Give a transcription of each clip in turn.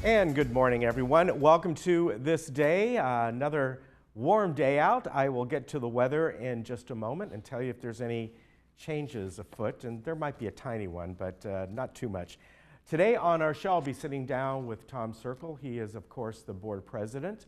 And good morning, everyone. Welcome to this day, another warm day out. I will get to the weather in just a moment and tell you if there's any changes afoot, and there might be a tiny one, but not too much. Today on our show, I'll be sitting down with Tom Circle. He is, of course, the board president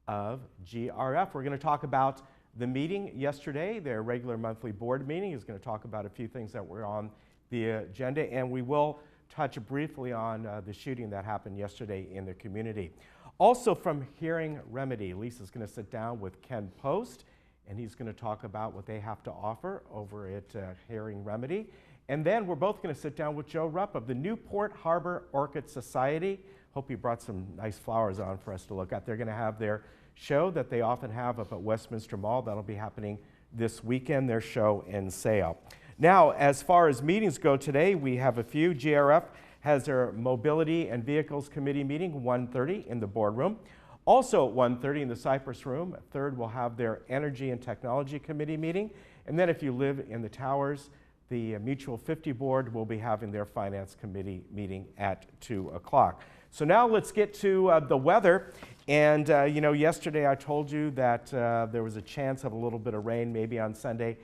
of GRF. We're going to talk about the meeting yesterday, their regular monthly board meeting. He's going to talk about a few things that were on the agenda, and we will touch briefly on the shooting that happened yesterday in the community. Also from Hearing Remedy, Lisa's going to sit down with Ken Post, and he's going to talk about what they have to offer over at Hearing Remedy. And then we're both going to sit down with Joe Rupp of the Newport Harbor Orchid Society. Hope he brought some nice flowers on for us to look at. They're going to have their show that they often have up at Westminster Mall. That'll be happening this weekend, their show and sale. Now, as far as meetings go today, we have a few. GRF has their Mobility and Vehicles Committee meeting, 1:30 in the boardroom. Also at 1:30 in the Cypress Room. Third, we'll have their Energy and Technology Committee meeting. And then if you live in the Towers, the Mutual 50 Board will be having their Finance Committee meeting at 2 o'clock. So now let's get to the weather. And you know, yesterday I told you that there was a chance of a little bit of rain maybe on Sunday.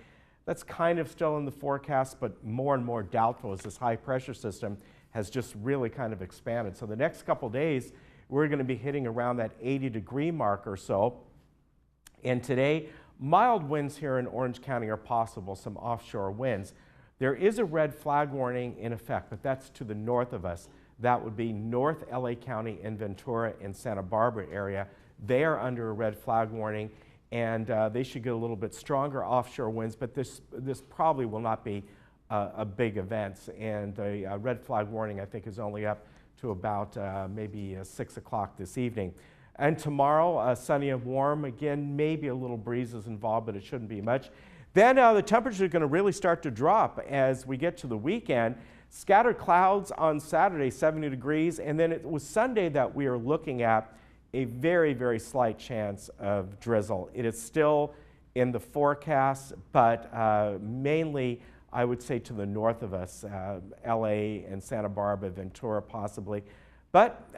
That's kind of still in the forecast, but more and more doubtful as this high pressure system has just really kind of expanded. So the next couple days, we're going to be hitting around that 80-degree mark or so. And today, mild winds here in Orange County are possible, some offshore winds. There is a red flag warning in effect, but that's to the north of us. That would be North LA County and Ventura and Santa Barbara area. They are under a red flag warning, and they should get a little bit stronger offshore winds, but this probably will not be a big event. And the red flag warning, I think, is only up to about maybe 6 o'clock this evening. And tomorrow, sunny and warm. Again, maybe a little breeze is involved, but it shouldn't be much. Then the temperature is going to really start to drop as we get to the weekend. Scattered clouds on Saturday, 70 degrees, and then it was Sunday that we are looking at a very, very slight chance of drizzle. It is still in the forecast, but mainly, I would say, to the north of us, LA and Santa Barbara, Ventura possibly. But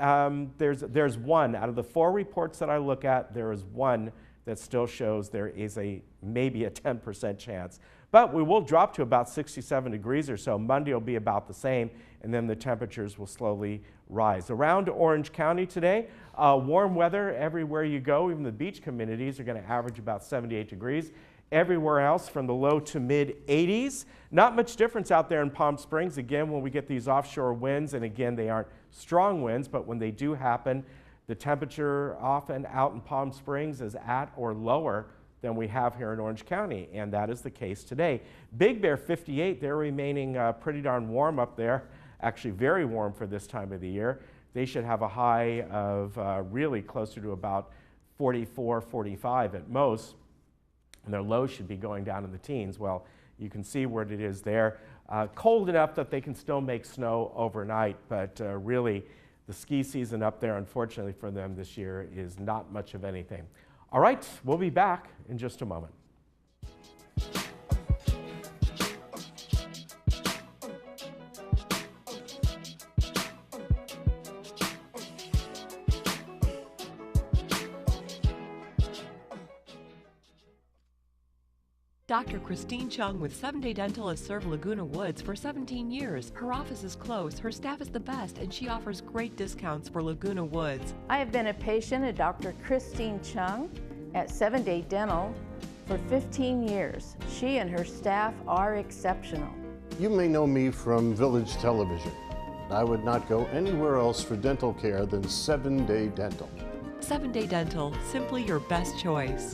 there's one, out of the 4 reports that I look at, there is one that still shows there is maybe a 10% chance. But we will drop to about 67 degrees or so. Monday will be about the same, and then the temperatures will slowly rise. Around Orange County today, warm weather everywhere you go. Even the beach communities are going to average about 78 degrees. Everywhere else from the low to mid 80s. Not much difference out there in Palm Springs. Again, when we get these offshore winds, and again, they aren't strong winds, but when they do happen, the temperature often out in Palm Springs is at or lower than we have here in Orange County, and that is the case today. Big Bear 58, they're remaining pretty darn warm up there, actually very warm for this time of the year. They should have a high of really closer to about 44, 45 at most, and their low should be going down in the teens. Well, you can see where it is there. Cold enough that they can still make snow overnight, but really the ski season up there, unfortunately for them this year, is not much of anything. All right, we'll be back in just a moment. Dr. Christine Chung with 7-Day Dental has served Laguna Woods for 17 years. Her office is close, her staff is the best, and she offers great discounts for Laguna Woods. I have been a patient of Dr. Christine Chung at 7-Day Dental for 15 years. She and her staff are exceptional. You may know me from Village Television. I would not go anywhere else for dental care than 7-Day Dental. 7-Day Dental, simply your best choice.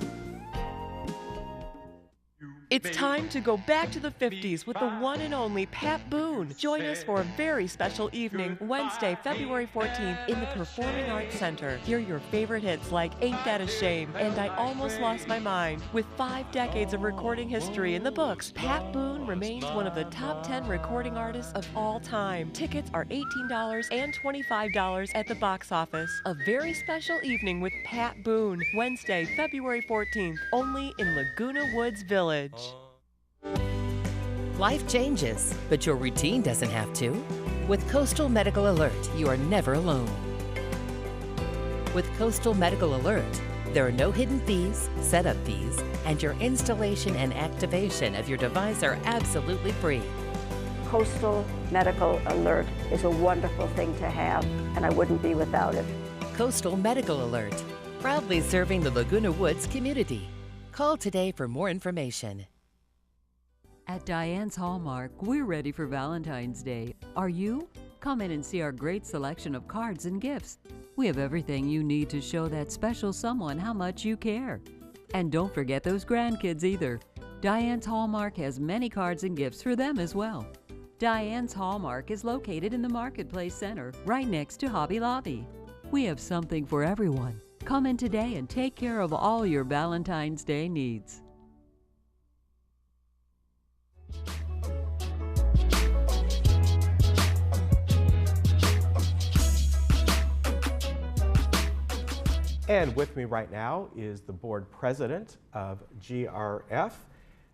It's time to go back to the 50s with the one and only Pat Boone. Join us for a very special evening, Wednesday, February 14th in the Performing Arts Center. Hear your favorite hits like Ain't That a Shame and I Almost Lost My Mind. With 5 decades of recording history in the books, Pat Boone remains one of the top 10 recording artists of all time. Tickets are $18 and $25 at the box office. A very special evening with Pat Boone, Wednesday, February 14th, only in Laguna Woods Village. Life changes, but your routine doesn't have to. With Coastal Medical Alert, you are never alone. With Coastal Medical Alert, there are no hidden fees, setup fees, and your installation and activation of your device are absolutely free. Coastal Medical Alert is a wonderful thing to have, and I wouldn't be without it. Coastal Medical Alert, proudly serving the Laguna Woods community. Call today for more information. At Diane's Hallmark, we're ready for Valentine's Day. Are you? Come in and see our great selection of cards and gifts. We have everything you need to show that special someone how much you care. And don't forget those grandkids either. Diane's Hallmark has many cards and gifts for them as well. Diane's Hallmark is located in the Marketplace Center, right next to Hobby Lobby. We have something for everyone. Come in today and take care of all your Valentine's Day needs. And with me right now is the board president of GRF.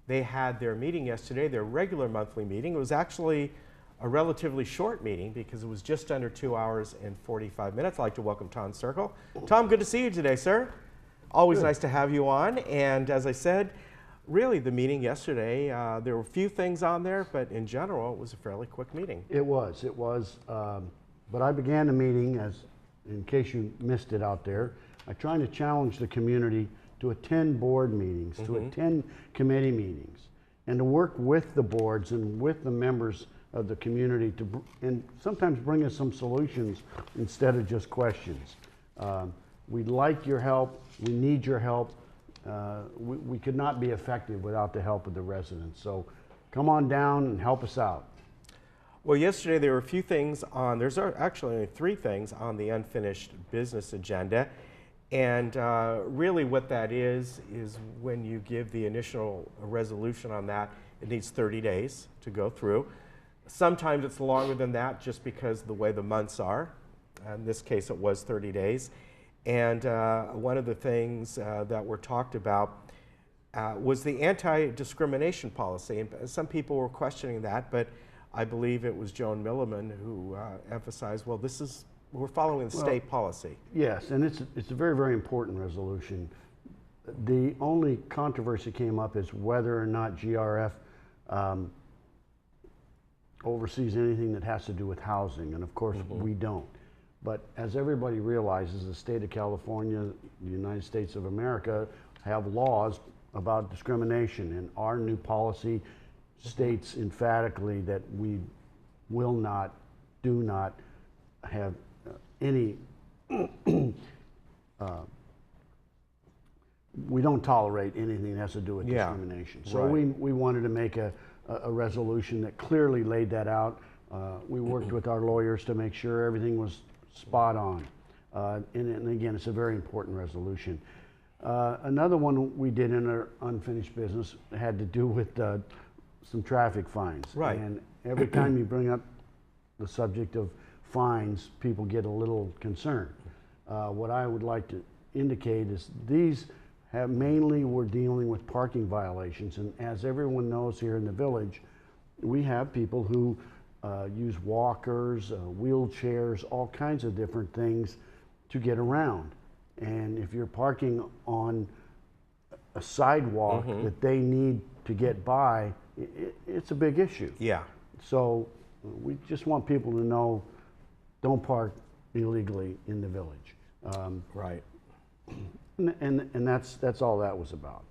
They had their meeting yesterday, their regular monthly meeting. It was actually a relatively short meeting because it was just under 2 hours and 45 minutes. I'd like to welcome Tom Circle. Tom, good to see you today, sir. Always nice to have you on. And as I said, really the meeting yesterday, there were a few things on there, but in general, it was a fairly quick meeting. It was. But I began the meeting, as in case you missed it out there, I'm trying to challenge the community to attend board meetings, to attend committee meetings, and to work with the boards and with the members of the community and sometimes bring us some solutions instead of just questions. We'd like your help. We need your help. We could not be effective without the help of the residents. So come on down and help us out. Well, yesterday there were a few things on, there's actually only 3 things on the unfinished business agenda. And really what that is when you give the initial resolution on that, it needs 30 days to go through. Sometimes it's longer than that just because of the way the months are. In this case, it was 30 days. And one of the things that were talked about was the anti-discrimination policy. And some people were questioning that, but I believe it was Joan Milliman who emphasized, well, we're following the state policy. Yes, and it's a very, very important resolution. The only controversy came up is whether or not GRF oversees anything that has to do with housing, and of course we don't. But as everybody realizes, the state of California, the United States of America, have laws about discrimination, and our new policy states emphatically that we will not, do not have any, we don't tolerate anything that has to do with discrimination. So we wanted to make a resolution that clearly laid that out. We worked with our lawyers to make sure everything was spot on. And again, it's a very important resolution. Another one we did in our unfinished business had to do with some traffic fines. Right. And every time you bring up the subject of fines, people get a little concerned. What I would like to indicate is these mainly we're dealing with parking violations, and as everyone knows here in the village, we have people who use walkers, wheelchairs, all kinds of different things to get around. And if you're parking on a sidewalk that they need to get by, it's a big issue. Yeah. So we just want people to know, don't park illegally in the village. Right. And that's all that was about.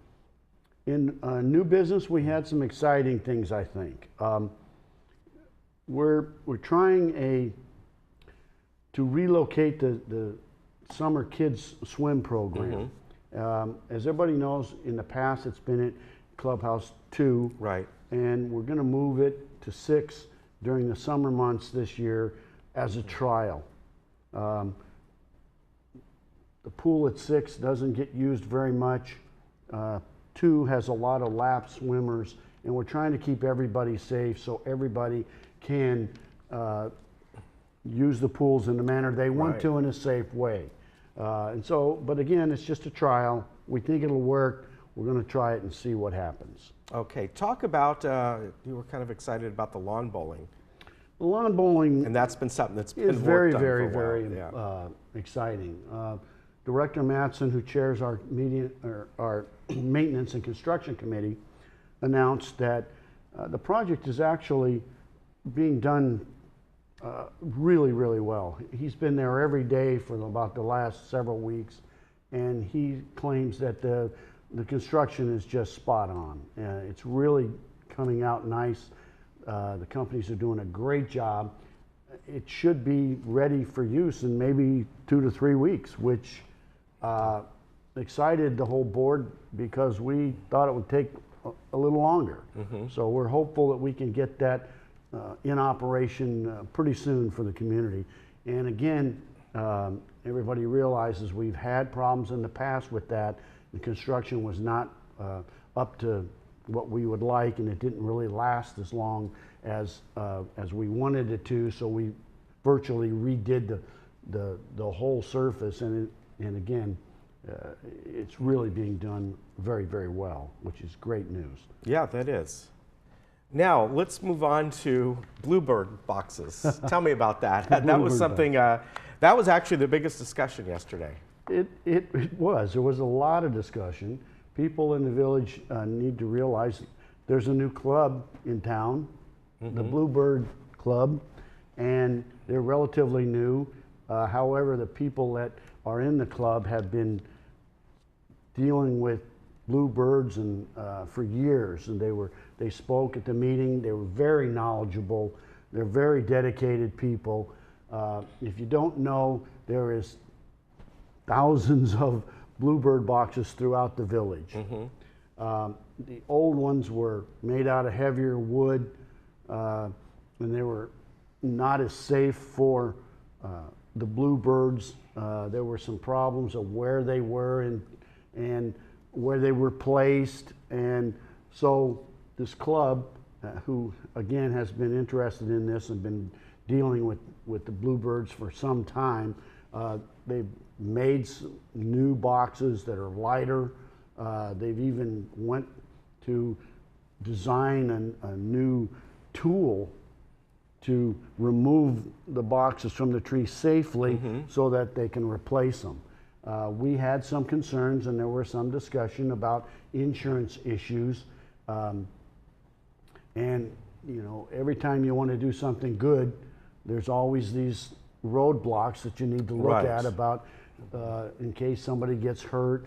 In new business, we had some exciting things, I think. We're trying to relocate the summer kids swim program. As everybody knows, in the past it's been at Clubhouse 2. Right. And we're going to move it to 6 during the summer months this year as a trial. The pool at 6 doesn't get used very much. 2 has a lot of lap swimmers, and we're trying to keep everybody safe so everybody can use the pools in the manner they want to in a safe way. But again, it's just a trial. We think it'll work. We're going to try it and see what happens. Okay, talk about, you were kind of excited about the lawn bowling. The lawn bowling and that's been something that's been very, worked on very, for a very while. exciting. Director Mattson, who chairs our our maintenance and construction committee, announced that the project is actually being done really, really well. He's been there every day for about the last several weeks, and he claims that the construction is just spot on. It's really coming out nice. The companies are doing a great job. It should be ready for use in maybe 2 to 3 weeks, which excited the whole board because we thought it would take a little longer. So we're hopeful that we can get that in operation pretty soon for the community. And again, everybody realizes we've had problems in the past with that. The construction was not up to what we would like, and it didn't really last as long as we wanted it to. So we virtually redid the whole surface, and again, it's really being done very, very well, which is great news. Yeah, that is. Now, let's move on to bluebird boxes. Tell me about that. That was something, that was actually the biggest discussion yesterday. It was. There was a lot of discussion. People in the village need to realize there's a new club in town, the Bluebird Club, and they're relatively new. However, the people that are in the club have been dealing with bluebirds and for years, and they spoke at the meeting. They were very knowledgeable. They're very dedicated people. If you don't know, there is thousands of bluebird boxes throughout the village. The old ones were made out of heavier wood, and they were not as safe for the bluebirds. There were some problems of where they were and where they were placed, and so this club, who again has been interested in this and been dealing with the bluebirds for some time, they've made some new boxes that are lighter. They've even went to design a new tool to remove the boxes from the tree safely so that they can replace them. We had some concerns, and there were some discussion about insurance issues. And you know, every time you want to do something good, there's always these roadblocks that you need to look at about in case somebody gets hurt.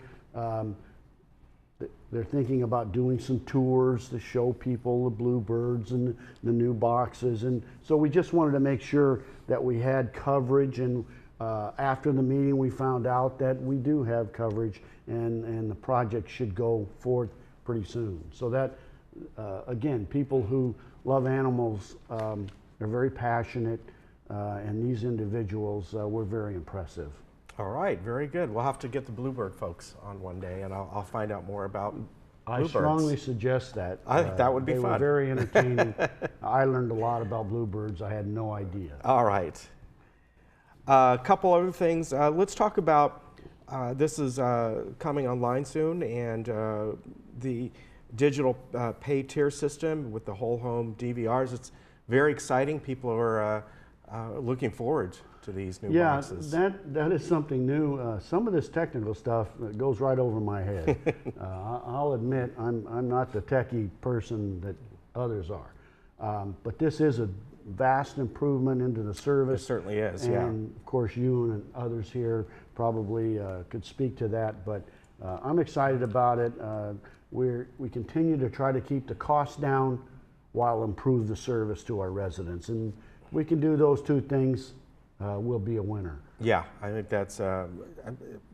They're thinking about doing some tours to show people the bluebirds and the new boxes, and so we just wanted to make sure that we had coverage. And after the meeting, we found out that we do have coverage, and the project should go forth pretty soon. So that again, people who love animals are very passionate, and these individuals were very impressive. All right, very good. We'll have to get the bluebird folks on one day, and I'll find out more about bluebirds. I strongly suggest that. I think that would be fun. They were very entertaining. I learned a lot about bluebirds. I had no idea. All right. A couple other things. Let's talk about, this is coming online soon, and the digital pay tier system with the whole home DVRs. It's very exciting. People are looking forward to these new boxes. Yeah, that is something new. Some of this technical stuff goes right over my head. I'll admit I'm not the techie person that others are. But this is a vast improvement into the service. It certainly is, and yeah. of course you and others here probably could speak to that, but I'm excited about it. We continue to try to keep the costs down while improve the service to our residents, and if we can do those two things, we'll be a winner. Yeah, I think that's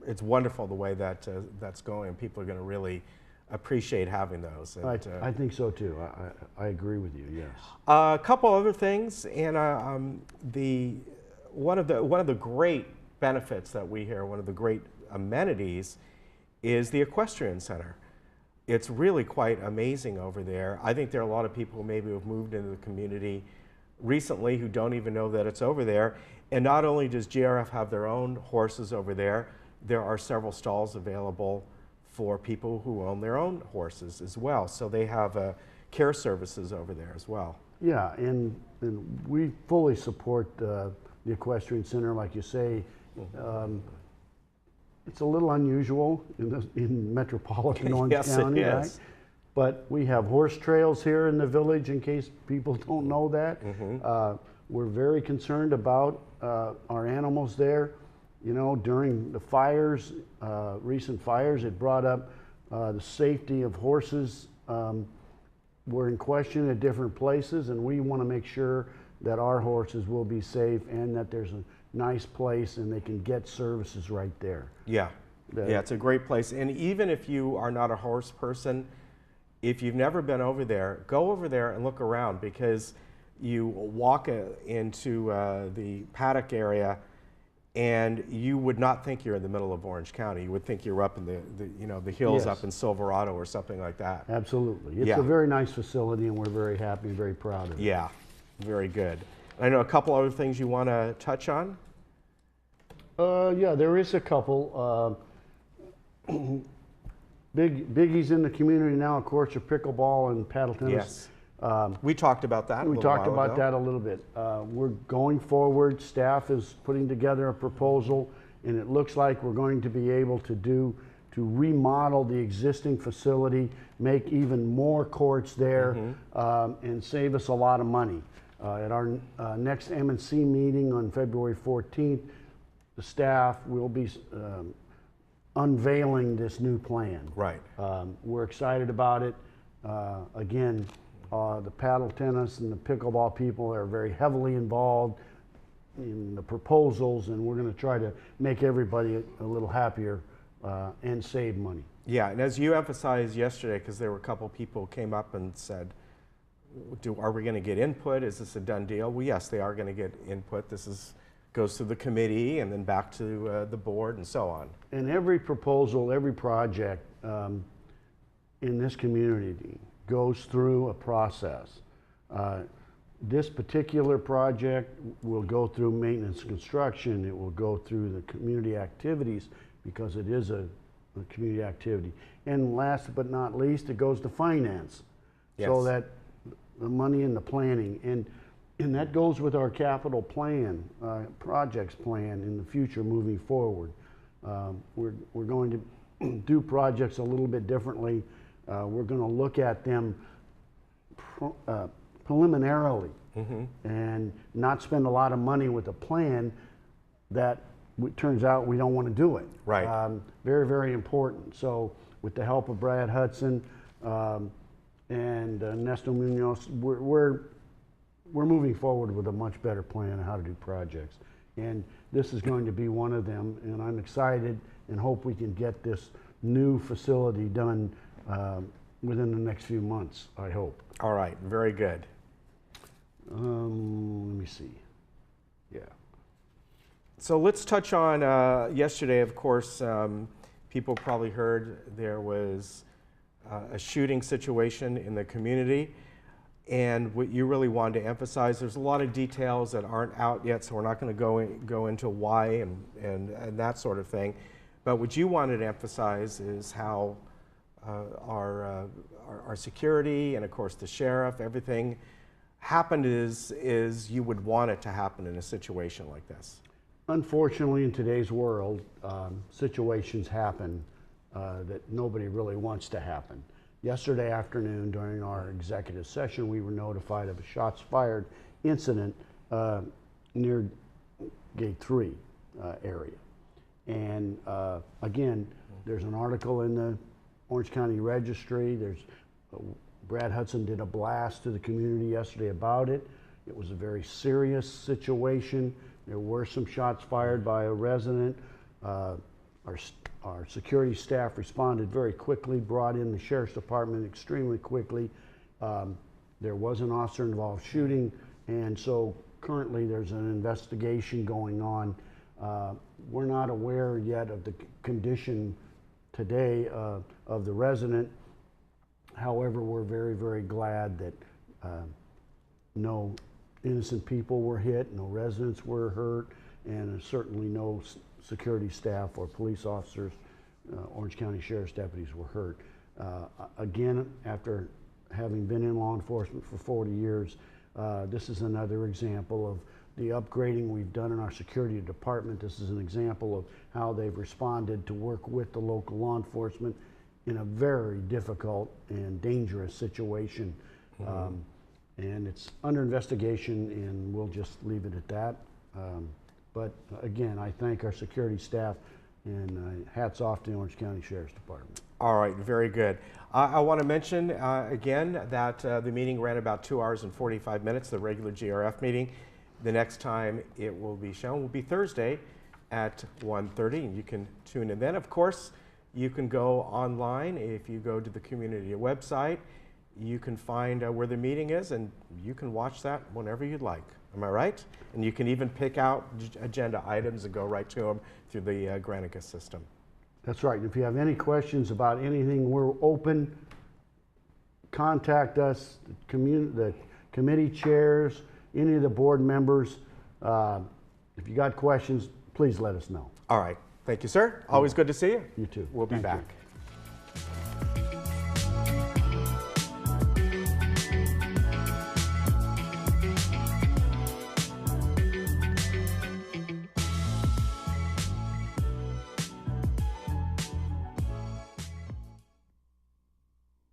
it's wonderful the way that that's going. People are going to really appreciate having those. And, I think so too. I agree with you. Yes. A couple other things, and one of the great benefits that we hear, one of the great amenities, is the equestrian center. It's really quite amazing over there. I think there are a lot of people who maybe have moved into the community recently who don't even know that it's over there. And not only does GRF have their own horses over there, there are several stalls available for people who own their own horses as well. So they have care services over there as well. Yeah, and we fully support the equestrian center, like you say. it's a little unusual in metropolitan Orange Yes, it County, right? is. But we have horse trails here in the village, in case people don't know that. We're very concerned about our animals there. You know, during the fires, recent fires, it brought up the safety of horses were in question at different places, and we want to make sure that our horses will be safe and that there's a nice place and they can get services right there. Yeah, yeah, it's a great place. And even if you are not a horse person, if you've never been over there, go over there and look around, because you walk into the paddock area and you would not think you're in the middle of Orange County. You would think you're up in the hills, Yes. up in Silverado or something like that. Absolutely. It's Yeah. a very nice facility, and we're very happy and very proud of it. Yeah, very good. I know a couple other things you want to touch on. Yeah, there is a couple. Biggies in the community now, of course, are pickleball and paddle tennis. Yes. We talked about that. We talked about that a little bit. We're going forward. Staff is putting together a proposal, and it looks like we're going to be able to remodel the existing facility, make even more courts there, and save us a lot of money. At our next M&C meeting on February 14th, the staff will be unveiling this new plan. Right. We're excited about it. Again, the paddle tennis and the pickleball people are very heavily involved in the proposals, and we're going to try to make everybody a little happier and save money. Yeah, and as you emphasized yesterday, because there were a couple people came up and said, are we going to get input? Is this a done deal? Well, yes, they are going to get input. This goes to the committee and then back to the board and so on. And every proposal, every project in this community goes through a process. This particular project will go through maintenance and construction. It will go through the community activities, because it is a community activity. And last but not least, it goes to finance. Yes. So that the money and the planning, and that goes with our capital plan, projects plan in the future moving forward. We're going to do projects a little bit differently. We're going to look at them preliminarily and not spend a lot of money with a plan that turns out we don't want to do it. Right. Very, very important. So with the help of Brad Hudson and Nestled Munoz, we're moving forward with a much better plan on how to do projects. And this is going to be one of them, and I'm excited and hope we can get this new facility done within the next few months, I hope. All right, very good. Let me see. Yeah. So let's touch on yesterday, of course, people probably heard there was a shooting situation in the community. And what you really wanted to emphasize, there's a lot of details that aren't out yet, so we're not going to go into why and that sort of thing. But what you wanted to emphasize is how our security and, of course, the sheriff, everything happened is you would want it to happen in a situation like this. Unfortunately, in today's world, situations happen that nobody really wants to happen. Yesterday afternoon, during our executive session, we were notified of a shots fired incident near Gate 3 area. And again, there's an article in the Orange County Registry. Brad Hudson did a blast to the community yesterday about it. It was a very serious situation. There were some shots fired by a resident. Our security staff responded very quickly, brought in the sheriff's department extremely quickly. There was an officer-involved shooting, and so currently there's an investigation going on. We're not aware yet of the condition today of the resident. However, we're very, very glad that no innocent people were hit, no residents were hurt, and certainly no security staff or police officers, Orange County Sheriff's deputies were hurt. Again, after having been in law enforcement for 40 years, this is another example of the upgrading we've done in our security department. This is an example of how they've responded to work with the local law enforcement in a very difficult and dangerous situation. And it's under investigation, and we'll just leave it at that. But again, I thank our security staff, and hats off to the Orange County Sheriff's Department. All right, very good. I want to mention again that the meeting ran about 2 hours and 45 minutes, the regular GRF meeting. The next time it will be shown will be Thursday at 1:30, and you can tune in then. Of course, you can go online. If you go to the community website, you can find where the meeting is, and you can watch that whenever you'd like. Am I right? And you can even pick out agenda items and go right to them through the Granicus system. That's right. If you have any questions about anything, we're open. Contact us, the committee chairs, any of the board members. If you got questions, please let us know. All right. Thank you, sir. Always good to see you. You too. We'll be Thank you. back.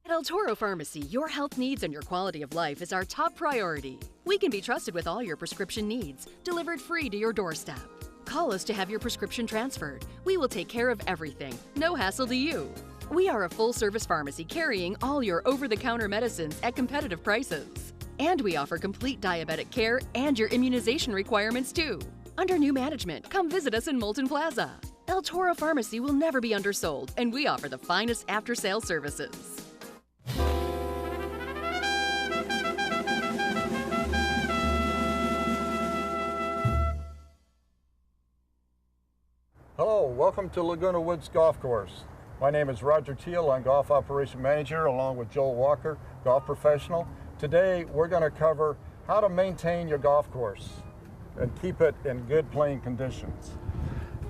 At El Toro Pharmacy, your health needs and your quality of life is our top priority. We can be trusted with all your prescription needs, delivered free to your doorstep. Call us to have your prescription transferred. We will take care of everything. No hassle to you. We are a full-service pharmacy carrying all your over-the-counter medicines at competitive prices. And we offer complete diabetic care and your immunization requirements too. Under new management, come visit us in Moulton Plaza. El Toro Pharmacy will never be undersold, and we offer the finest after-sales services. Hello, welcome to Laguna Woods Golf Course. My name is Roger Teal. I'm Golf Operation Manager along with Joel Walker, Golf Professional. Today we're going to cover how to maintain your golf course and keep it in good playing conditions.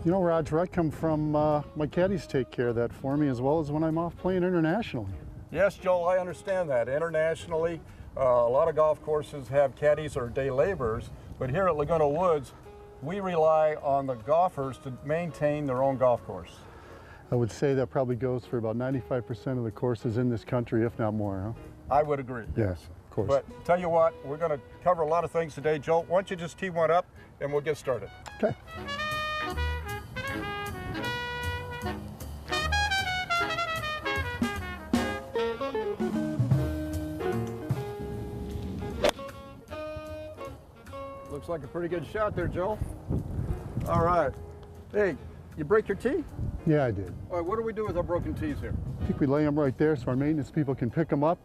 You know, Roger, I come from, my caddies take care of that for me as well as when I'm off playing internationally. Yes, Joel, I understand that. Internationally, a lot of golf courses have caddies or day laborers, but here at Laguna Woods, we rely on the golfers to maintain their own golf course. I would say that probably goes for about 95% of the courses in this country, if not more, huh? I would agree. Yes, of course. But tell you what, we're going to cover a lot of things today. Joel, why don't you just tee one up and we'll get started. Okay. Looks like a pretty good shot there, Joel. All right. Hey, you break your tee? Yeah, I did. All right, what do we do with our broken tees here? I think we lay them right there so our maintenance people can pick them up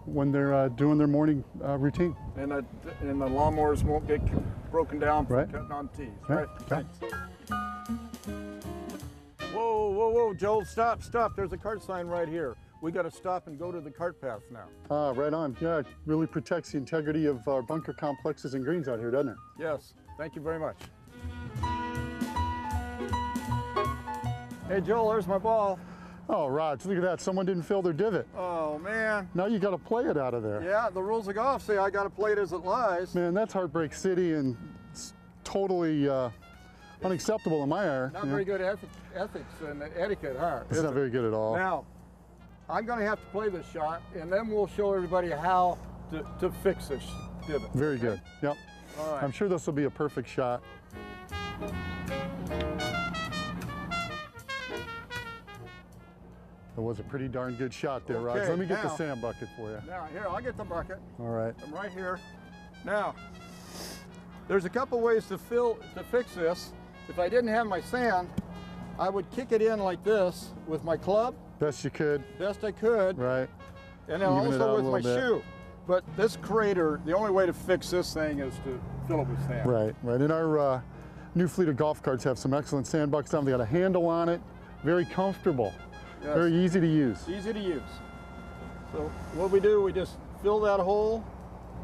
when they're doing their morning routine. And the lawnmowers won't get broken down from Right. cutting on tees, Right. right? Thanks. Whoa, whoa, whoa, Joel, stop, stop. There's a cart sign right here. We got to stop and go to the cart path now. Right on. Yeah, it really protects the integrity of our bunker complexes and greens out here, doesn't it? Yes, thank you very much. Hey, Joel, there's my ball. Oh, Raj, look at that. Someone didn't fill their divot. Oh, man. Now you got to play it out of there. Yeah, the rules of golf say I got to play it as it lies. Man, that's Heartbreak City and it's totally unacceptable in my eye. Not very good ethics and etiquette, huh? It's not very good at all. Now, I'm going to have to play this shot, and then we'll show everybody how to fix this divot. Very good. Yep. All right. I'm sure this will be a perfect shot. That was a pretty darn good shot there, Rod. Okay, Let me get the now- sand bucket for you. Now, here, I'll get the bucket. All right. I'm right here. Now, there's a couple ways to fix this. If I didn't have my sand, I would kick it in like this with my club, Best you could. best I could, Right. and then Even it out also a with my little bit. shoe. But this crater, the only way to fix this thing is to fill it with sand. Right. Right. And our new fleet of golf carts have some excellent sand buckets on them. They got a handle on it. Very comfortable. Yes. Very easy to use. Easy to use. So what we do, we just fill that hole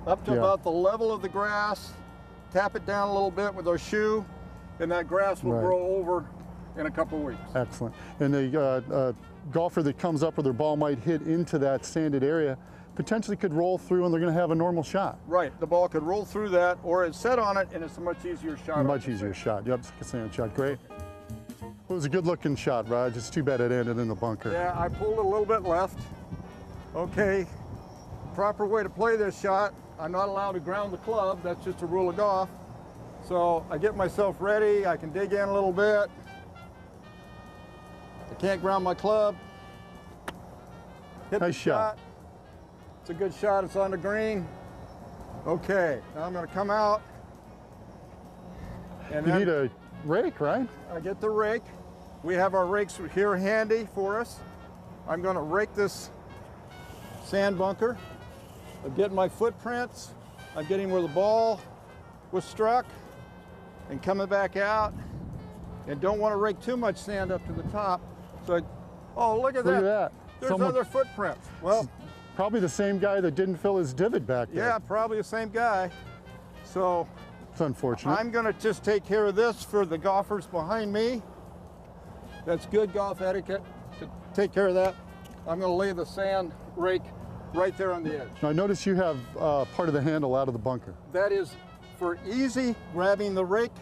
up to Yeah. about the level of the grass, tap it down a little bit with our shoe, and that grass will Right. grow over in a couple weeks. Excellent. And the golfer that comes up where their ball might hit into that sanded area, potentially could roll through and they're going to have a normal shot. Right, the ball could roll through that, or it's set on it and it's a much easier shot. A much easier shot. Yep, it's a sand shot. Great. It was a good looking shot, Raj. It's too bad it ended in the bunker. Yeah, I pulled a little bit left. Okay, proper way to play this shot. I'm not allowed to ground the club. That's just a rule of golf. So I get myself ready. I can dig in a little bit. I can't ground my club. Hit Nice the shot. It's a good shot. It's on the green. Okay, now I'm going to come out. And You then need a rake, right? I get the rake. We have our rakes here handy for us. I'm going to rake this sand bunker. I'm getting my footprints. I'm getting where the ball was struck and coming back out. And don't want to rake too much sand up to the top. So, oh, look at that. Look at that. There's other footprints. Well, probably the same guy that didn't fill his divot back there. yeah, probably the same guy. So It's unfortunate. I'm going to just take care of this for the golfers behind me. That's good golf etiquette to take care of that. I'm going to lay the sand rake right there on the edge. Now, I notice you have part of the handle out of the bunker. That is for easy grabbing the rake.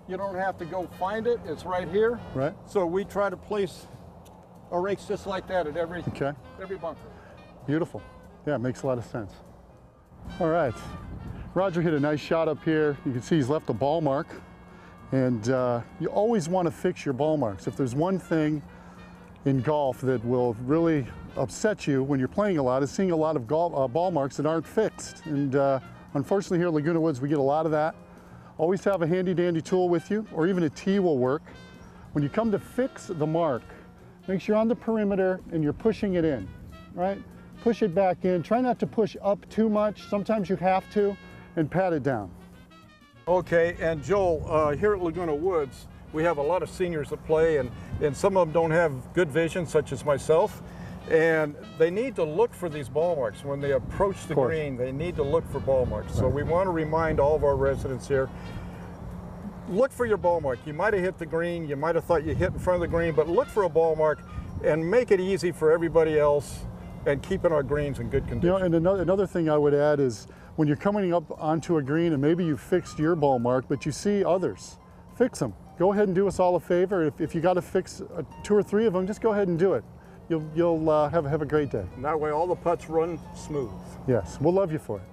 You don't have to go find it. It's right here. Right. So we try to place our rakes just like that at every bunker. Beautiful. Yeah, it makes a lot of sense. All right. Roger hit a nice shot up here. You can see he's left a ball mark. And you always want to fix your ball marks. If there's one thing in golf that will really upset you when you're playing a lot, is seeing a lot of ball marks that aren't fixed. And unfortunately here at Laguna Woods, we get a lot of that. Always have a handy dandy tool with you, or even a tee will work. When you come to fix the mark, make sure you're on the perimeter and you're pushing it in, right? Push it back in. Try not to push up too much. Sometimes you have to, and pat it down. Okay, and Joel, here at Laguna Woods, we have a lot of seniors that play, and some of them don't have good vision, such as myself, and they need to look for these ball marks. When they approach the green, they need to look for ball marks. So we want to remind all of our residents here, look for your ball mark. You might have hit the green, you might have thought you hit in front of the green, but look for a ball mark and make it easy for everybody else and keeping our greens in good condition. You know, and another thing I would add is when you're coming up onto a green and maybe you fixed your ball mark, but you see others, fix them. Go ahead and do us all a favor. If you got to fix 2 or 3 of them, just go ahead and do it. You'll have a great day. And that way all the putts run smooth. Yes, we'll love you for it.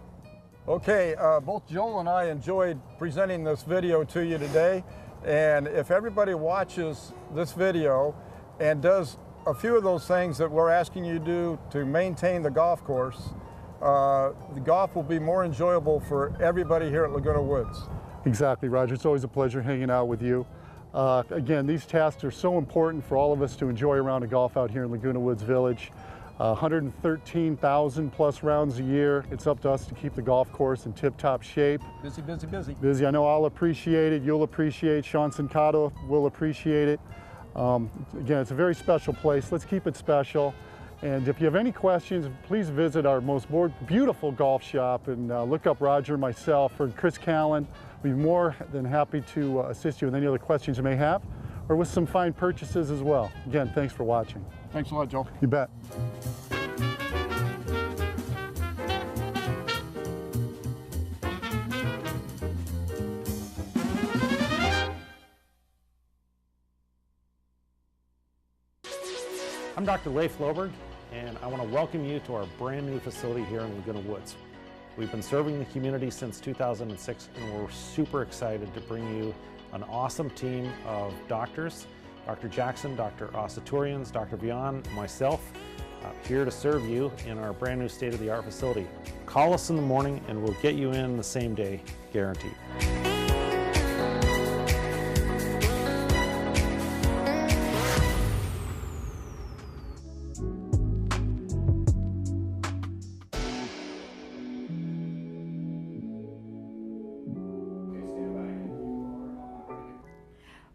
Okay, both Joel and I enjoyed presenting this video to you today. And if everybody watches this video and does a few of those things that we're asking you to do to maintain the golf course, the golf will be more enjoyable for everybody here at Laguna Woods. Exactly, Roger. It's always a pleasure hanging out with you. Again, these tasks are so important for all of us to enjoy a round of golf out here in Laguna Woods Village. 113,000 plus rounds a year. It's up to us to keep the golf course in tip-top shape. Busy, busy, busy. Busy. I know I'll appreciate it. You'll appreciate it. Sean Sincato will appreciate it. Again, it's a very special place. Let's keep it special. And if you have any questions, please visit our most beautiful golf shop and look up Roger, myself, or Chris Callan. We'd be more than happy to assist you with any other questions you may have, or with some fine purchases as well. Again, thanks for watching. Thanks a lot, Joel. You bet. I'm Dr. Ray Floberg, and I want to welcome you to our brand new facility here in Laguna Woods. We've been serving the community since 2006, and we're super excited to bring you an awesome team of doctors, Dr. Jackson, Dr. Asaturians, Dr. Vian, myself, here to serve you in our brand new state-of-the-art facility. Call us in the morning and we'll get you in the same day, guaranteed.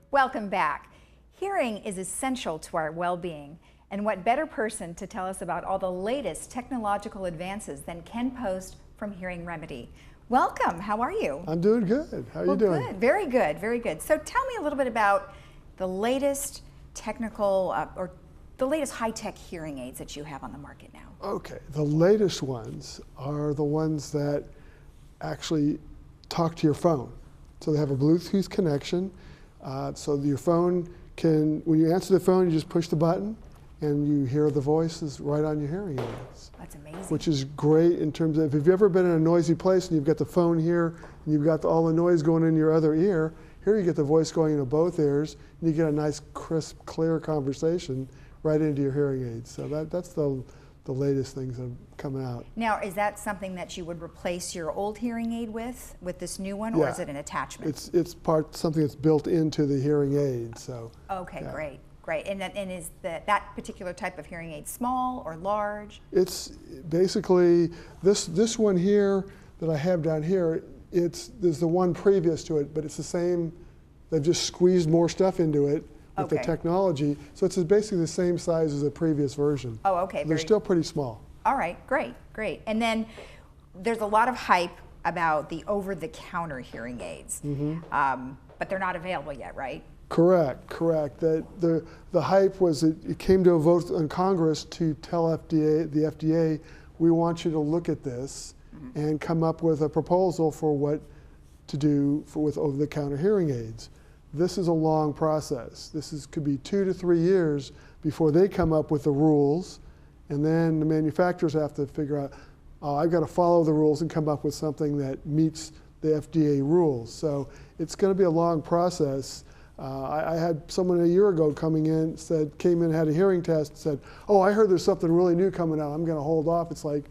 Welcome back. Hearing is essential to our well-being, and what better person to tell us about all the latest technological advances than Ken Post from Hearing Remedy. Welcome, how are you? I'm doing good. How are you doing? Good, very good, very good. So tell me a little bit about the latest technical or the latest high-tech hearing aids that you have on the market now? Okay, the latest ones are the ones that actually talk to your phone. So they have a Bluetooth connection, so your phone can, when you answer the phone, you just push the button and you hear the voices right on your hearing aids. That's amazing. Which is great in terms of, if you've ever been in a noisy place and you've got the phone here and you've got all the noise going in your other ear, here you get the voice going into both ears and you get a nice, crisp, clear conversation right into your hearing aids. So that's the latest things that are coming out. Now, is that something that you would replace your old hearing aid with this new one, or is it an attachment? It's something that's built into the hearing aid. So. Okay, great. Great, and is that particular type of hearing aid small or large? It's basically, this one here that I have down here, there's the one previous to it, but it's the same, they've just squeezed more stuff into it with the technology, so it's basically the same size as the previous version. Oh, okay. They're still pretty small. All right, great, great. And then there's a lot of hype about the over-the-counter hearing aids, but they're not available yet, right? Correct. That the hype was it came to a vote in Congress to tell the FDA, we want you to look at this and come up with a proposal for what to do with over-the-counter hearing aids. This is a long process. Could be 2 to 3 years before they come up with the rules, and then the manufacturers have to figure out, I've got to follow the rules and come up with something that meets the FDA rules. So it's going to be a long process. I had someone a year ago came in, had a hearing test, and said, oh, I heard there's something really new coming out, I'm going to hold off. It's like,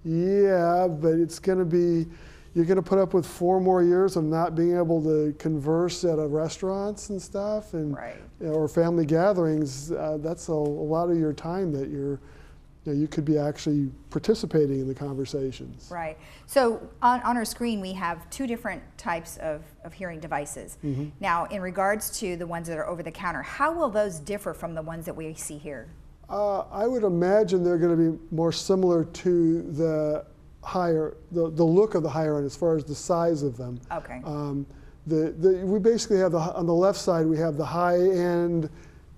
yeah, but it's going to be, you're going to put up with 4 more years of not being able to converse at restaurants and stuff, and or family gatherings. That's a lot of your time that you could be actually participating in the conversations. Right. So on our screen we have 2 different types of hearing devices. Now, in regards to the ones that are over the counter, how will those differ from the ones that we see here? I would imagine they're going to be more similar to the look of the higher end as far as the size of them. Okay. We basically have on the left side we have the high end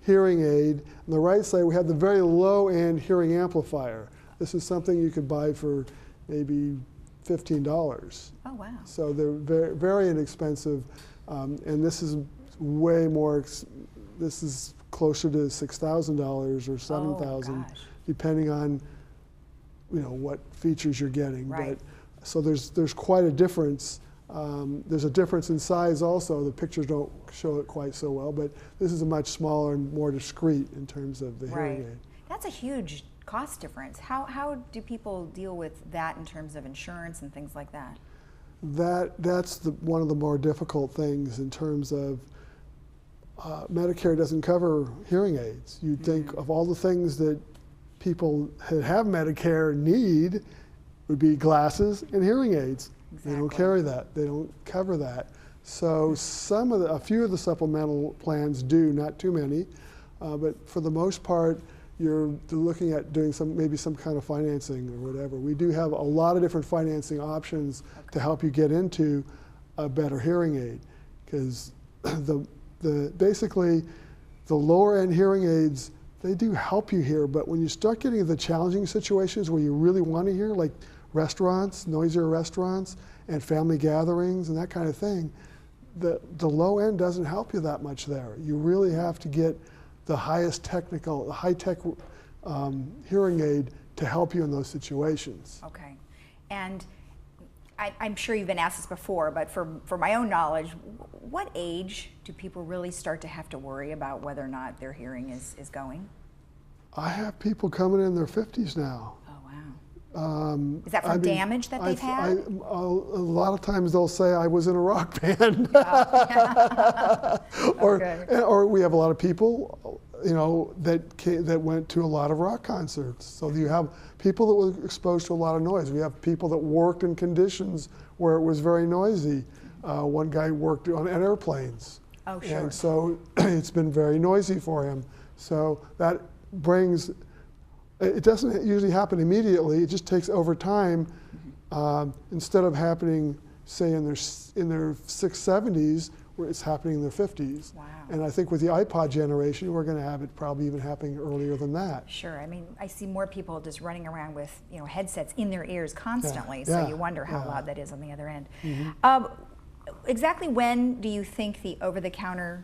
hearing aid. On the right side we have the very low end hearing amplifier. This is something you could buy for maybe $15. Oh wow. So they're very, very inexpensive, and this is way more. This is closer to $6,000 or $7,000, depending on what features you're getting. Right. But so there's quite a difference. There's a difference in size also. The pictures don't show it quite so well, but this is a much smaller and more discreet in terms of the hearing aid. That's a huge cost difference. How do people deal with that in terms of insurance and things like that? That's one of the more difficult things in terms of Medicare doesn't cover hearing aids. You'd think of all the things that people that have Medicare need would be glasses and hearing aids. Exactly. They don't carry that. They don't cover that. So a few of the supplemental plans do, not too many, but for the most part, you're looking at doing maybe some kind of financing or whatever. We do have a lot of different financing options to help you get into a better hearing aid, because basically the lower end hearing aids, they do help you hear, but when you start getting into the challenging situations where you really want to hear, like restaurants, noisier restaurants, and family gatherings and that kind of thing, the low end doesn't help you that much there. You really have to get the high-tech hearing aid to help you in those situations. Okay. And I'm sure you've been asked this before, but for my own knowledge, what age do people really start to have to worry about whether or not their hearing is going? I have people coming in their 50s now. Oh, wow. Is that from damage that they've had? A lot of times they'll say, I was in a rock band. Or we have a lot of people that went to a lot of rock concerts. So you have people that were exposed to a lot of noise. We have people that worked in conditions where it was very noisy. One guy worked on airplanes. Oh, sure. And so it's been very noisy for him. So that brings, it doesn't usually happen immediately. It just takes over time. Instead of happening, say, in their 670s, where it's happening in their 50s. Wow. And I think with the iPod generation, we're going to have it probably even happening earlier than that. Sure. I mean, I see more people just running around with, you know, headsets in their ears constantly, Yeah. so Yeah. you wonder how Yeah. loud that is on the other end. Mhm. Exactly when do you think the over-the-counter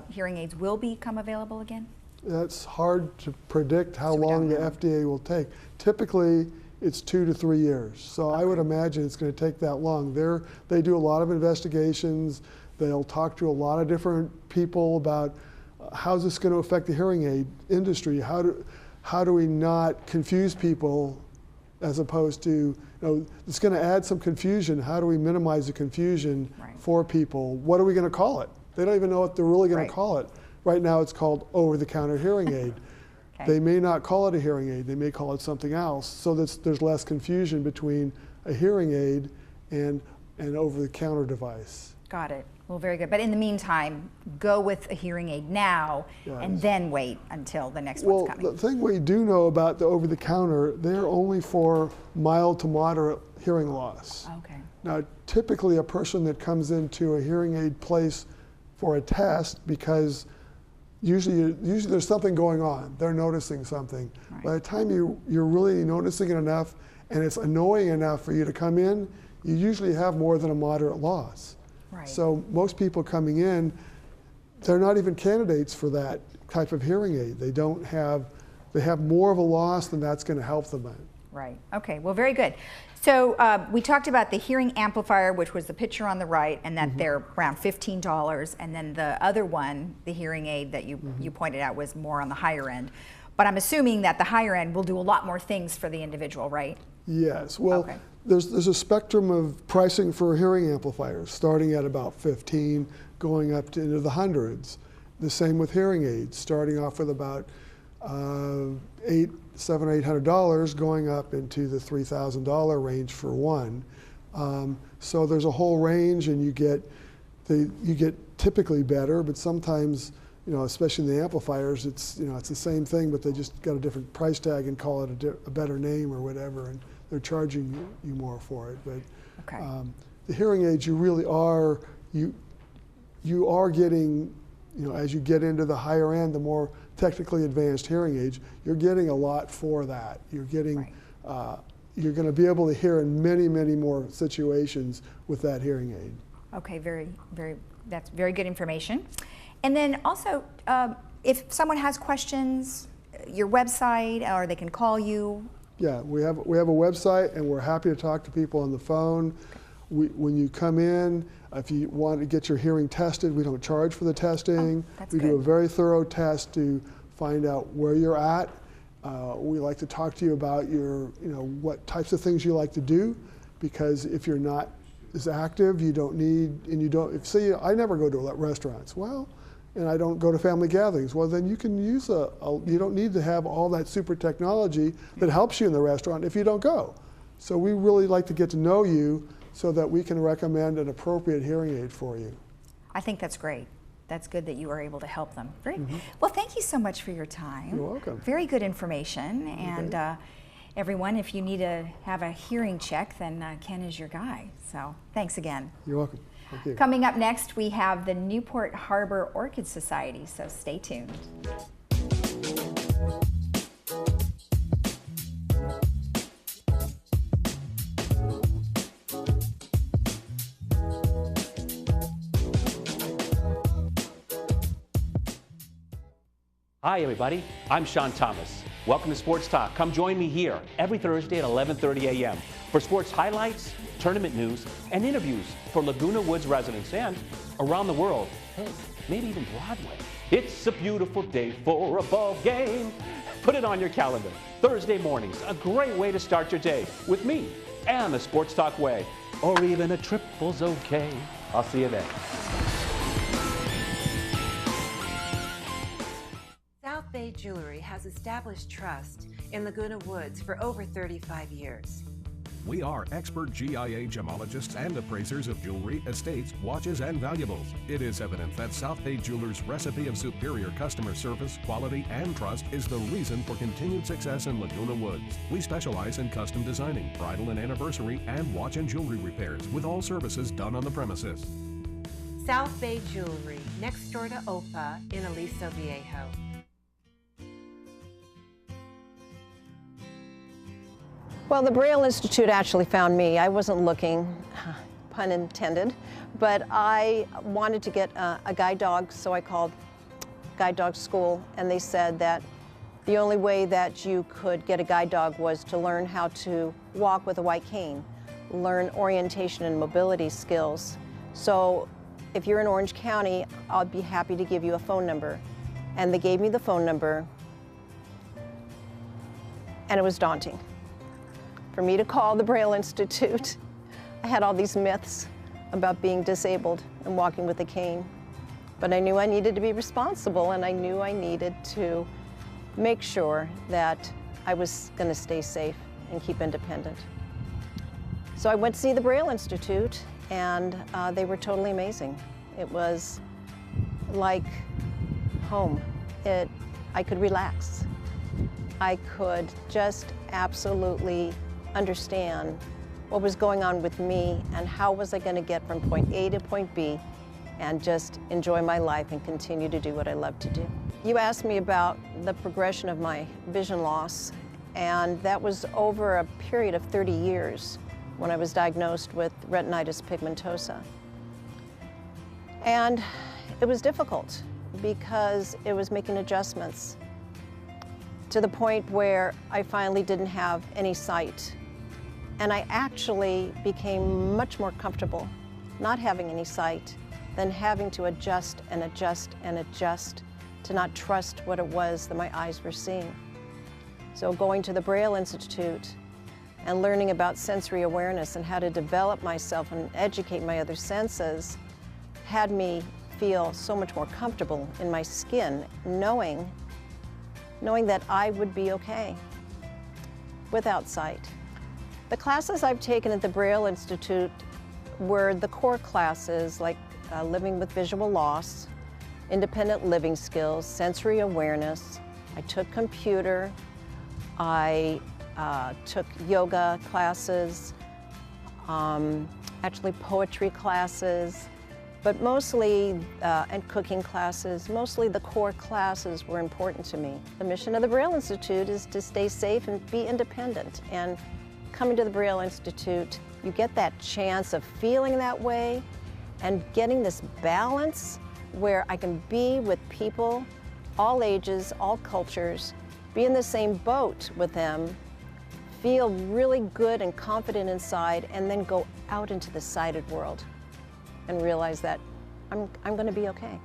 hearing aids will become available again? It's hard to predict how So we long don't the know. FDA will take. Typically, it's 2 to 3 years. So I would imagine it's going to take that long. They do a lot of investigations. They'll talk to a lot of different people about how's this going to affect the hearing aid industry. How do we not confuse people, as opposed to, you know, it's going to add some confusion. How do we minimize the confusion for people? What are we going to call it? They don't even know what they're really going to call it. Right now it's called over-the-counter hearing aid. They may not call it a hearing aid. They may call it something else, so that there's less confusion between a hearing aid and an over-the-counter device. Got it. Well, very good. But in the meantime, go with a hearing aid now and then wait until the next one's coming. Well, the thing we do know about the over-the-counter, they're only for mild to moderate hearing loss. Okay. Now, typically a person that comes into a hearing aid place for a test, because usually there's something going on. They're noticing something. By the time you're really noticing it enough and it's annoying enough for you to come in, you usually have more than a moderate loss. So most people coming in, they're not even candidates for that type of hearing aid. They have more of a loss than that's going to help them in. Right. Okay. Well, very good. So we talked about the hearing amplifier, which was the picture on the right, and that they're around $15. And then the other one, the hearing aid that you pointed out, was more on the higher end. But I'm assuming that the higher end will do a lot more things for the individual, right? Yes. Well, there's a spectrum of pricing for hearing amplifiers, starting at about 15, going up to into the hundreds. The same with hearing aids, starting off with about $700 or $800, going up into the $3,000 range for one. So there's a whole range, and you get typically better, but sometimes, you know, especially in the amplifiers, it's the same thing, but they just got a different price tag and call it a better name or whatever, and they're charging you more for it. But the hearing aids, you really are you are getting, you know, as you get into the higher end, the more technically advanced hearing aids, you're getting a lot for that. You're getting, you're going to be able to hear in many, many more situations with that hearing aid. Okay, that's very good information. And then also, if someone has questions, your website, or they can call you. Yeah, we have a website, and we're happy to talk to people on the phone. When you come in, if you want to get your hearing tested, we don't charge for the testing. We do a very thorough test to find out where you're at. We like to talk to you about what types of things you like to do, because if you're not as active, you don't need, and you don't, say I never go to restaurants. Well, and I don't go to family gatherings. Well, then you can use you don't need to have all that super technology that helps you in the restaurant if you don't go. So we really like to get to know you so that we can recommend an appropriate hearing aid for you. I think that's great. That's good that you are able to help them. Great. Well, thank you so much for your time. You're welcome. Very good information. And everyone, if you need to have a hearing check, then Ken is your guy. So thanks again. You're welcome. Thank you. Coming up next, we have the Newport Harbor Orchid Society, so stay tuned. Hi everybody, I'm Sean Thomas. Welcome to Sports Talk. Come join me here every Thursday at 11:30 a.m. for sports highlights, tournament news, and interviews for Laguna Woods residents and around the world. Hey, maybe even Broadway. It's a beautiful day for a ball game. Put it on your calendar. Thursday mornings, a great way to start your day with me and the Sports Talk way. Or even a triple's okay. I'll see you then. South Bay Jewelry has established trust in Laguna Woods for over 35 years. We are expert GIA gemologists and appraisers of jewelry, estates, watches, and valuables. It is evident that South Bay Jewelers' recipe of superior customer service, quality, and trust is the reason for continued success in Laguna Woods. We specialize in custom designing, bridal and anniversary, and watch and jewelry repairs, with all services done on the premises. South Bay Jewelry, next door to OPA in Aliso Viejo. Well, the Braille Institute actually found me. I wasn't looking, pun intended, but I wanted to get a guide dog, so I called guide dog school, and they said that the only way that you could get a guide dog was to learn how to walk with a white cane, learn orientation and mobility skills. So if you're in Orange County, I'll be happy to give you a phone number. And they gave me the phone number, and it was daunting. For me to call the Braille Institute, I had all these myths about being disabled and walking with a cane. But I knew I needed to be responsible, and I knew I needed to make sure that I was going to stay safe and keep independent. So I went to see the Braille Institute, and they were totally amazing. It was like home. I could relax. I could just absolutely understand what was going on with me and how was I going to get from point A to point B and just enjoy my life and continue to do what I love to do. You asked me about the progression of my vision loss, and that was over a period of 30 years when I was diagnosed with retinitis pigmentosa. And it was difficult because it was making adjustments to the point where I finally didn't have any sight. And I actually became much more comfortable not having any sight than having to adjust and adjust and adjust to not trust what it was that my eyes were seeing. So going to the Braille Institute and learning about sensory awareness and how to develop myself and educate my other senses had me feel so much more comfortable in my skin, knowing that I would be okay without sight. The classes I've taken at the Braille Institute were the core classes like living with visual loss, independent living skills, sensory awareness. I took computer, I took yoga classes, actually poetry classes, but mostly, and cooking classes, mostly the core classes were important to me. The mission of the Braille Institute is to stay safe and be independent. And coming to the Braille Institute, you get that chance of feeling that way and getting this balance where I can be with people, all ages, all cultures, be in the same boat with them, feel really good and confident inside, and then go out into the sighted world and realize that I'm going to be okay.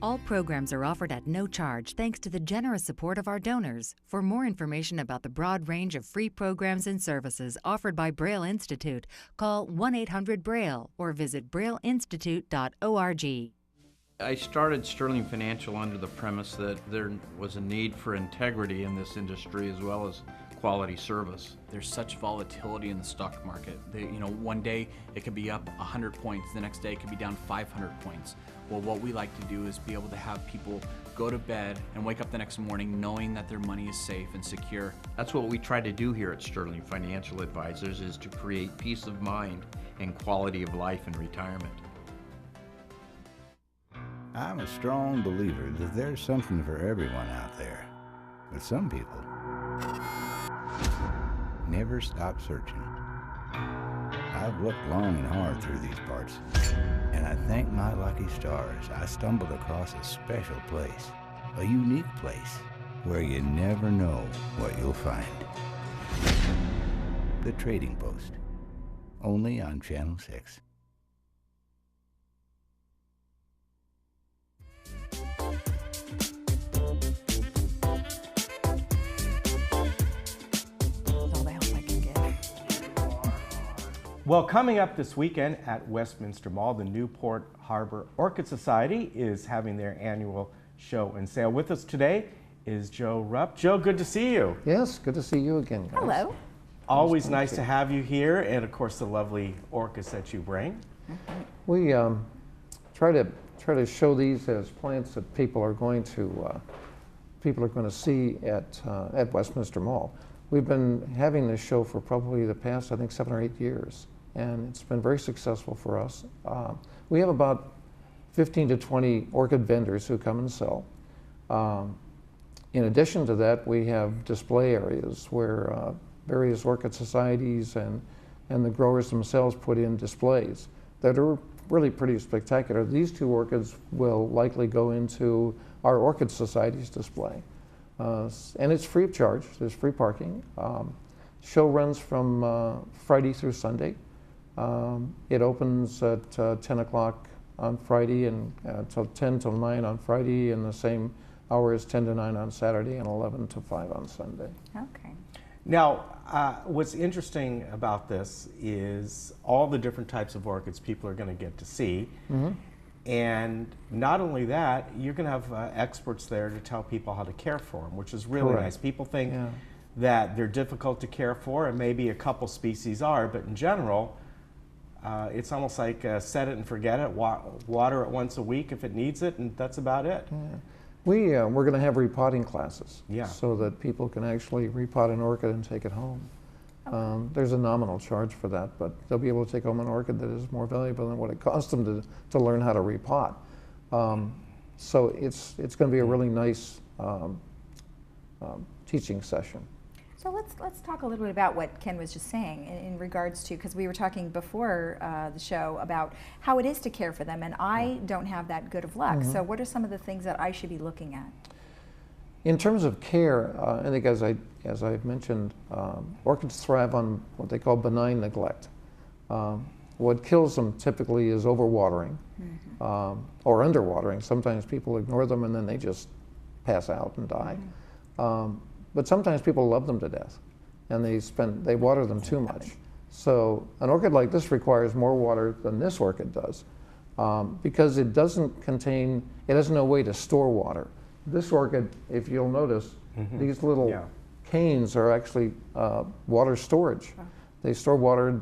All programs are offered at no charge thanks to the generous support of our donors. For more information about the broad range of free programs and services offered by Braille Institute, call 1-800-BRAILLE or visit brailleinstitute.org. I started Sterling Financial under the premise that there was a need for integrity in this industry as well as quality service. There's such volatility in the stock market. One day it could be up 100 points, the next day it could be down 500 points. Well, what we like to do is be able to have people go to bed and wake up the next morning knowing that their money is safe and secure. That's what we try to do here at Sterling Financial Advisors, is to create peace of mind and quality of life in retirement. I'm a strong believer that there's something for everyone out there, but some people never stop searching. I've looked long and hard through these parts, and I thank my lucky stars I stumbled across a special place, a unique place, where you never know what you'll find. The Trading Post, only on Channel 6. Well, coming up this weekend at Westminster Mall, the Newport Harbor Orchid Society is having their annual show and sale. With us today is Joe Rupp. Joe, good to see you. Yes, good to see you again, guys. Hello. Always nice to have you here, and of course the lovely orchids that you bring. We try to show these as plants that people are going to see at Westminster Mall. We've been having this show for probably the past, I think, 7 or 8 years, and it's been very successful for us. We have about 15 to 20 orchid vendors who come and sell. In addition to that, we have display areas where various orchid societies and the growers themselves put in displays that are really pretty spectacular. These two orchids will likely go into our Orchid Society's display. And it's free of charge, there's free parking. Show runs from Friday through Sunday. It opens at 10 o'clock on Friday and till 10 till 9 on Friday, and the same hours 10 to 9 on Saturday and 11 to 5 on Sunday. Okay. Now, what's interesting about this is all the different types of orchids people are going to get to see. Mm-hmm. And not only that, you're going to have experts there to tell people how to care for them, which is really Correct. nice. People think that they're difficult to care for, and maybe a couple species are, but in general, it's almost like set it and forget it, water it once a week if it needs it, and that's about it. Yeah. We're going to have repotting classes, Yeah. so that people can actually repot an orchid and take it home. There's a nominal charge for that, but they'll be able to take home an orchid that is more valuable than what it cost them to learn how to repot. So it's going to be a really nice teaching session. So let's talk a little bit about what Ken was just saying in regards to, because we were talking before the show about how it is to care for them, and I don't have that good of luck. Mm-hmm. So what are some of the things that I should be looking at? In terms of care, I think as I've mentioned, orchids thrive on what they call benign neglect. What kills them typically is overwatering or underwatering. Sometimes people ignore them and then they just pass out and die. But sometimes people love them to death and they water them too much. So an orchid like this requires more water than this orchid does because it has no way to store water. This orchid, if you'll notice, these little canes are actually water storage. They store water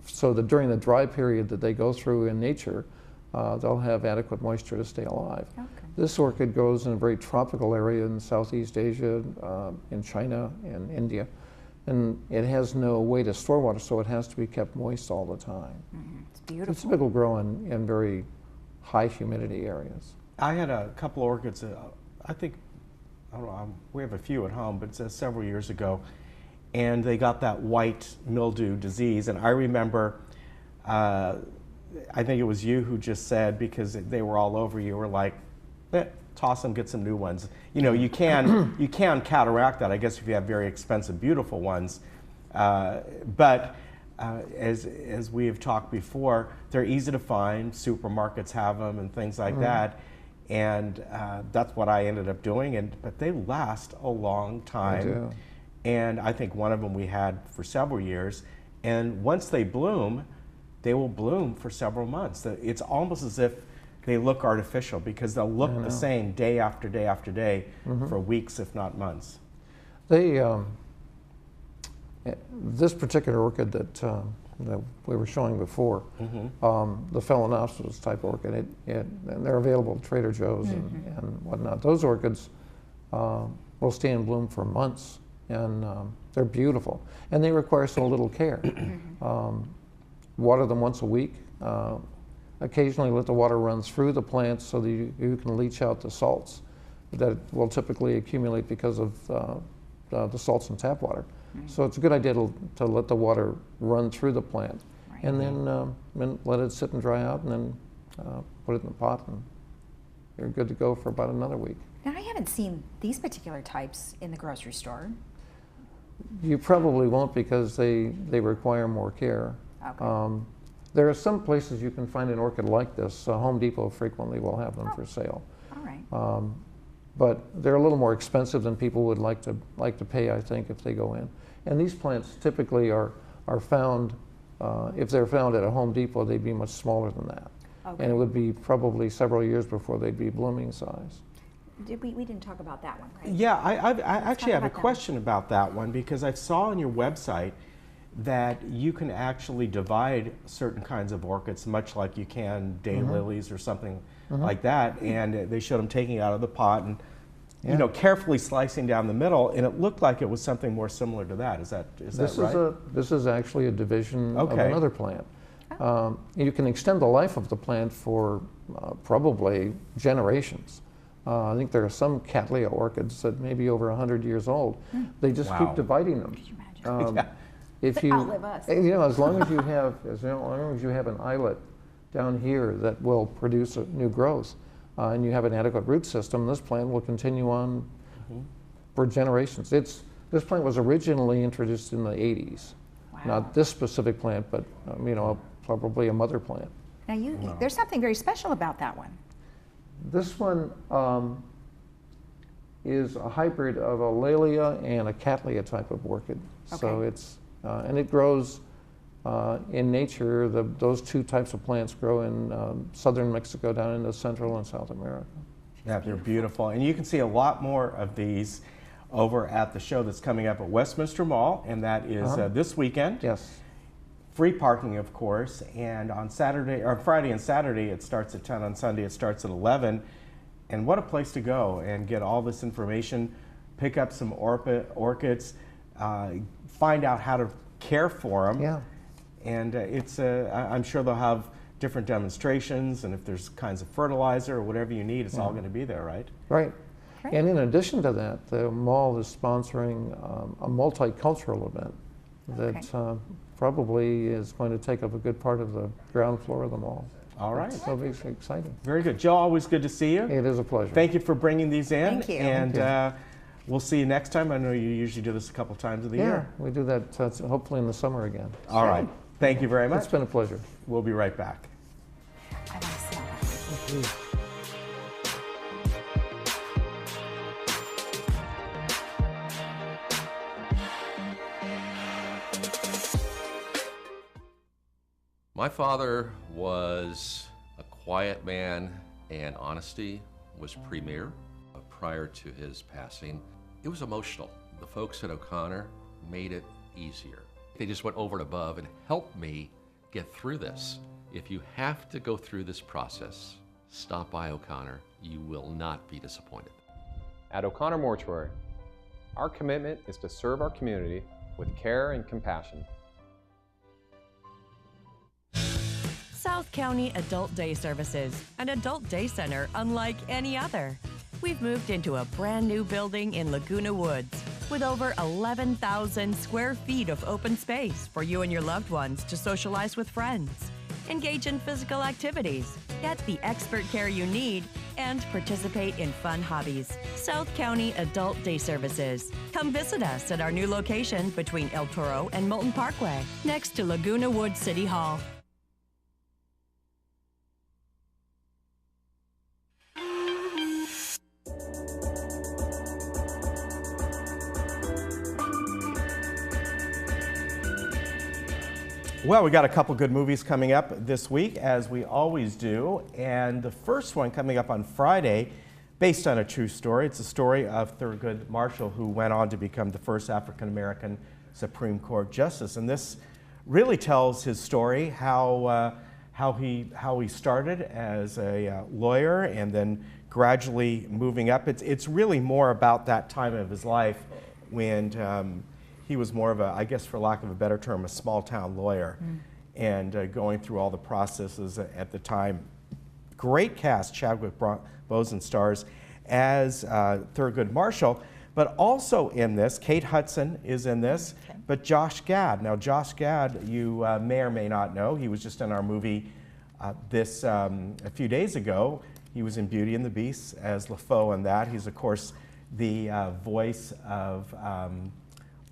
so that during the dry period that they go through in nature, they'll have adequate moisture to stay alive. Okay. This orchid grows in a very tropical area in Southeast Asia, in China and India, and it has no way to store water, so it has to be kept moist all the time. It's beautiful. It's typical grow in very high humidity areas. I had a couple orchids, I don't know, we have a few at home, but it's several years ago, and they got that white mildew disease. And I remember, I think it was you who just said, because they were all over, you were like, toss them, get some new ones. You know, you can counteract that, I guess, if you have very expensive, beautiful ones. But as we have talked before, they're easy to find. Supermarkets have them and things like that. And that's what I ended up doing. But they last a long time. They do. And I think one of them we had for several years. And once they bloom, they will bloom for several months. It's almost as if they look artificial because they'll look the same day after day after day for weeks, if not months. This particular orchid that we were showing before, the Phalaenopsis type orchid, and they're available at Trader Joe's and whatnot. Those orchids will stay in bloom for months, and they're beautiful. And they require so little care. Water them once a week. Occasionally let the water run through the plants so that you can leach out the salts that will typically accumulate because of the salts in tap water. So it's a good idea to let the water run through the plant, and then let it sit and dry out, and then put it in the pot, and you're good to go for about another week. Now, I haven't seen these particular types in the grocery store. You probably won't because they require more care. Okay. There are some places you can find an orchid like this. Home Depot frequently will have them for sale. All right. But they're a little more expensive than people would like to pay, I think, if they go in. And these plants typically are found, if they're found at a Home Depot, they'd be much smaller than that. Okay. And it would be probably several years before they'd be blooming size. We didn't talk about that one, right? Yeah, I actually have a question about that one, because I saw on your website that you can actually divide certain kinds of orchids, much like you can daylilies or something like that, and they showed them taking it out of the pot and you know, carefully slicing down the middle, and it looked like it was something more similar to that. Is that right? This is actually a division of another plant. You can extend the life of the plant for probably generations. I think there are some Cattleya orchids that may be over 100 years old. They just keep dividing them. If you, outlive us. as long as you have, an eyelet down here that will produce a new growth, and you have an adequate root system, this plant will continue on for generations. This plant was originally introduced in the 80s. Wow. Not this specific plant, but probably a mother plant. Now there's something very special about that one. This one is a hybrid of a Laelia and a Cattleya type of orchid. So it's, and it grows in nature. Those two types of plants grow in southern Mexico down into Central and South America. Yeah, they're beautiful. And you can see a lot more of these over at the show that's coming up at Westminster Mall, and that is this weekend. Yes. Free parking, of course, and on Saturday, or Friday and Saturday, it starts at 10. On Sunday, it starts at 11. And what a place to go and get all this information, pick up some orchids, find out how to care for them. Yeah. And I'm sure they'll have different demonstrations, and if there's kinds of fertilizer or whatever you need, it's all going to be there, right? Right. And in addition to that, the mall is sponsoring a multicultural event that probably is going to take up a good part of the ground floor of the mall. All right. So it's exciting. Very good. Joe, always good to see you. It is a pleasure. Thank you for bringing these in. Thank you. And we'll see you next time. I know you usually do this a couple times of the year. Yeah, we do that hopefully in the summer again. All right. Thank you very much. It's been a pleasure. We'll be right back. I want to smell it. My father was a quiet man, and honesty was premier. Prior to his passing, it was emotional. The folks at O'Connor made it easier. They just went over and above and helped me get through this. If you have to go through this process, stop by O'Connor. You will not be disappointed. At O'Connor Mortuary, our commitment is to serve our community with care and compassion. South County Adult Day Services, an adult day center unlike any other. We've moved into a brand new building in Laguna Woods with over 11,000 square feet of open space for you and your loved ones to socialize with friends, engage in physical activities, get the expert care you need, and participate in fun hobbies. South County Adult Day Services. Come visit us at our new location between El Toro and Moulton Parkway, next to Laguna Woods City Hall. Well, we got a couple good movies coming up this week, as we always do. And the first one coming up on Friday, based on a true story. It's a story of Thurgood Marshall, who went on to become the first African-American Supreme Court Justice. And this really tells his story, how he started as a lawyer and then gradually moving up. It's really more about that time of his life when he was more of a, I guess for lack of a better term, a small town lawyer, and going through all the processes at the time. Great cast. Chadwick Boseman stars as Thurgood Marshall, but also in this, Kate Hudson is in this, but Josh Gad. Now Josh Gad, you may or may not know, he was just in our movie a few days ago. He was in Beauty and the Beast as LaFoe in that. He's of course the voice of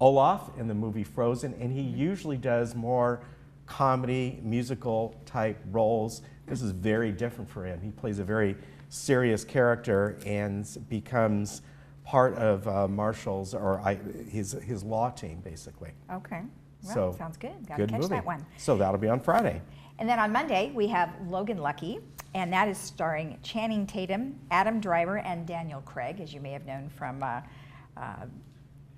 Olaf in the movie Frozen, and he usually does more comedy, musical type roles. This is very different for him. He plays a very serious character and becomes part of Marshall's, or his law team, basically. Okay. Well, so, sounds good. Got to good catch movie. that one. So that'll be on Friday. And then on Monday, we have Logan Lucky, and that is starring Channing Tatum, Adam Driver, and Daniel Craig, as you may have known from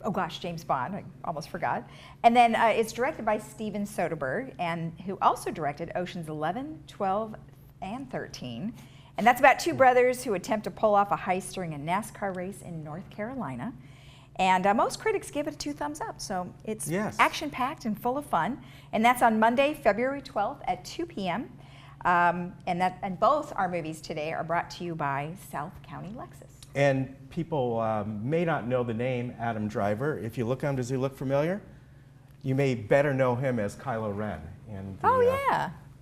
oh gosh, James Bond, I almost forgot. And then it's directed by Steven Soderbergh, and who also directed Oceans 11, 12, and 13. And that's about two brothers who attempt to pull off a heist during a NASCAR race in North Carolina. And most critics give it 2 thumbs up, so it's Yes. action-packed and full of fun. And that's on Monday, February 12th at 2 p.m. And both our movies today are brought to you by South County Lexus. And people may not know the name Adam Driver. If you look at him, does he look familiar? You may better know him as Kylo Ren in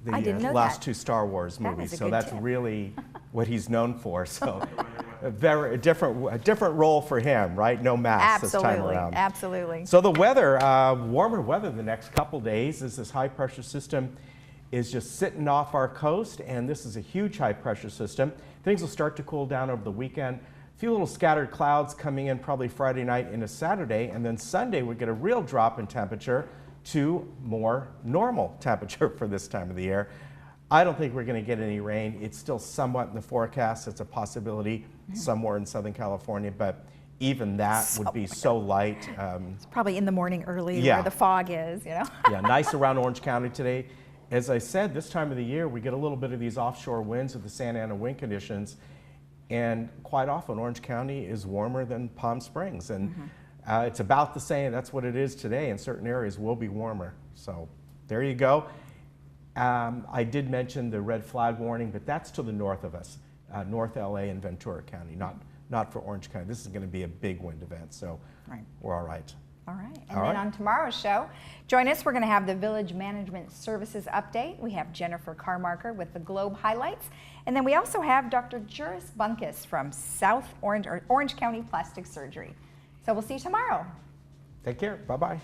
the, I didn't know last that. 2 Star Wars That movies. is a So good that's tip. really what he's known for. So a different role for him, right? No mask this time around. Absolutely. So the weather, warmer weather the next couple days as this high pressure system is just sitting off our coast, and this is a huge high pressure system. Things will start to cool down over the weekend. A few little scattered clouds coming in probably Friday night into Saturday, and then Sunday we get a real drop in temperature to more normal temperature for this time of the year. I don't think we're going to get any rain. It's still somewhat in the forecast. It's a possibility somewhere in Southern California, but even that would be so light. It's probably in the morning early Yeah. where the fog is, you know. Yeah, nice around Orange County today. As I said, this time of the year, we get a little bit of these offshore winds with the Santa Ana wind conditions, and quite often Orange County is warmer than Palm Springs, and it's about the same. That's what it is today. In certain areas will be warmer. So there you go. I did mention the red flag warning, but that's to the north of us, North LA and Ventura County, not for Orange County. This is going to be a big wind event, so we're all right. All right. And then on tomorrow's show, join us. We're going to have the Village Management Services update. We have Jennifer Carmarker with the Globe highlights. And then we also have Dr. Juris Bunkus from Orange County Plastic Surgery. So we'll see you tomorrow. Take care. Bye-bye.